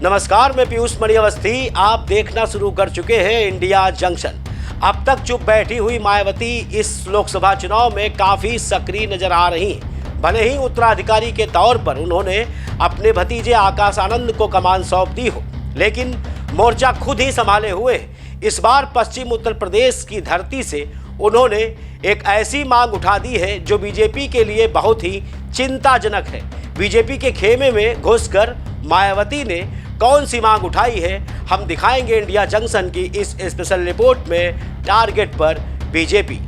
नमस्कार, मैं पीयूष मणि अवस्थी। आप देखना शुरू कर चुके हैं इंडिया जंक्शन। अब तक चुप बैठी हुई मायावती इस लोकसभा चुनाव में काफी सक्रिय नजर आ रही हैं। भले ही उत्तराधिकारी के तौर पर उन्होंने अपने भतीजे आकाश आनंद को कमान सौंप दी हो, लेकिन मोर्चा खुद ही संभाले हुए। इस बार पश्चिम उत्तर प्रदेश की धरती से उन्होंने एक ऐसी मांग उठा दी है जो बीजेपी के लिए बहुत ही चिंताजनक है। बीजेपी के खेमे में घुसकर मायावती ने कौन सी मांग उठाई है, हम दिखाएंगे इंडिया जंक्शन की इस स्पेशल रिपोर्ट में। टारगेट पर बीजेपी।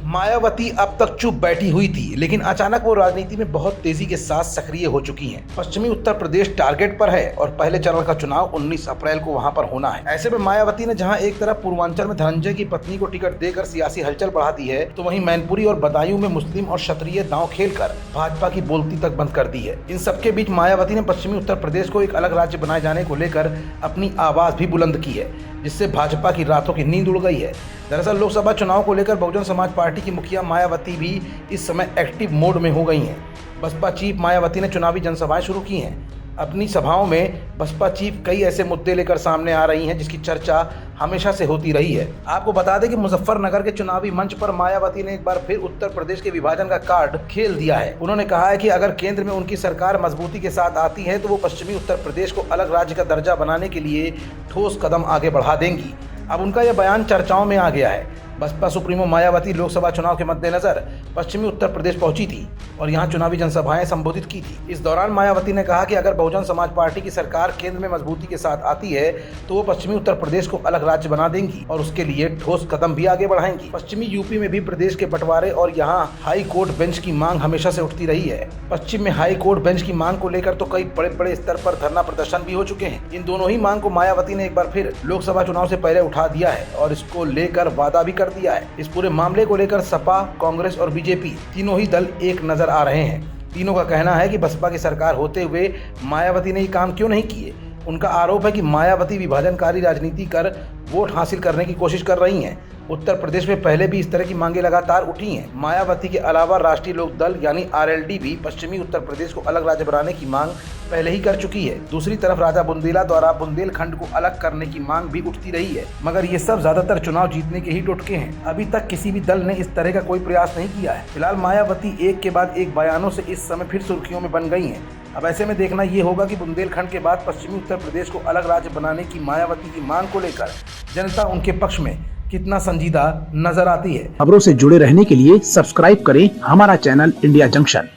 मायावती अब तक चुप बैठी हुई थी, लेकिन अचानक वो राजनीति में बहुत तेजी के साथ सक्रिय हो चुकी हैं। पश्चिमी उत्तर प्रदेश टारगेट पर है और पहले चरण का चुनाव 19 अप्रैल को वहां पर होना है। ऐसे में मायावती ने जहां एक तरफ पूर्वांचल में धनंजय की पत्नी को टिकट देकर सियासी हलचल बढ़ा दी है, तो वहीं मैनपुरी और बदायूं में मुस्लिम और क्षत्रिय दांव खेलकर भाजपा की बोलती तक बंद कर दी है। इन सबके बीच मायावती ने पश्चिमी उत्तर प्रदेश को एक अलग राज्य बनाए जाने को लेकर अपनी आवाज भी बुलंद की है, जिससे भाजपा की रातों की नींद उड़ गई है। दरअसल लोकसभा चुनाव को लेकर बहुजन समाज पार्टी की मुखिया मायावती भी इस समय एक्टिव मोड में हो गई हैं। बसपा चीफ मायावती ने चुनावी जनसभाएं शुरू की हैं। अपनी सभाओं में बसपा चीफ कई ऐसे मुद्दे लेकर सामने आ रही हैं जिसकी चर्चा हमेशा से होती रही है। आपको बता दें कि मुजफ्फरनगर के चुनावी मंच पर मायावती ने एक बार फिर उत्तर प्रदेश के विभाजन का कार्ड खेल दिया है। उन्होंने कहा है कि अगर केंद्र में उनकी सरकार मजबूती के साथ आती है तो वो पश्चिमी उत्तर प्रदेश को अलग राज्य का दर्जा बनाने के लिए ठोस कदम आगे बढ़ा देंगी। अब उनका यह बयान चर्चाओं में आ गया है। बसपा सुप्रीमो मायावती लोकसभा चुनाव के मद्देनजर पश्चिमी उत्तर प्रदेश पहुंची थी और यहां चुनावी जनसभाएं संबोधित की थी। इस दौरान मायावती ने कहा कि अगर बहुजन समाज पार्टी की सरकार केंद्र में मजबूती के साथ आती है तो वो पश्चिमी उत्तर प्रदेश को अलग राज्य बना देंगी और उसके लिए ठोस कदम भी आगे बढ़ाएंगी। पश्चिमी यूपी में भी प्रदेश के बंटवारे और यहाँ हाई कोर्ट बेंच की मांग हमेशा से उठती रही है। पश्चिम में हाई कोर्ट बेंच की मांग को लेकर तो कई बड़े बड़े स्तर पर धरना प्रदर्शन भी हो चुके हैं। इन दोनों ही मांग को मायावती ने एक बार फिर लोकसभा चुनाव से पहले उठा दिया है और इसको लेकर वादा भी कर दिया है। इस पूरे मामले को लेकर सपा, कांग्रेस और बीजेपी तीनों ही दल एक नजर आ रहे हैं। तीनों का कहना है कि बसपा की सरकार होते हुए मायावती ने ये काम क्यों नहीं किए। उनका आरोप है कि मायावती विभाजनकारी राजनीति कर वोट हासिल करने की कोशिश कर रही हैं। उत्तर प्रदेश में पहले भी इस तरह की मांगे लगातार उठी हैं। मायावती के अलावा राष्ट्रीय लोक दल यानी आरएलडी भी पश्चिमी उत्तर प्रदेश को अलग राज्य बनाने की मांग पहले ही कर चुकी है। दूसरी तरफ राजा बुंदेला द्वारा बुंदेलखंड को अलग करने की मांग भी उठती रही है, मगर ये सब ज्यादातर चुनाव जीतने के ही टोटके हैं। अभी तक किसी भी दल ने इस तरह का कोई प्रयास नहीं किया है। फिलहाल मायावती एक के बाद एक बयानों से इस समय फिर सुर्खियों में बन गई हैं। अब ऐसे में देखना ये होगा कि बुंदेलखंड के बाद पश्चिमी उत्तर प्रदेश को अलग राज्य बनाने की मायावती की मांग को लेकर जनता उनके पक्ष में कितना संजीदा नजर आती है। खबरों से जुड़े रहने के लिए सब्सक्राइब करें हमारा चैनल इंडिया जंक्शन।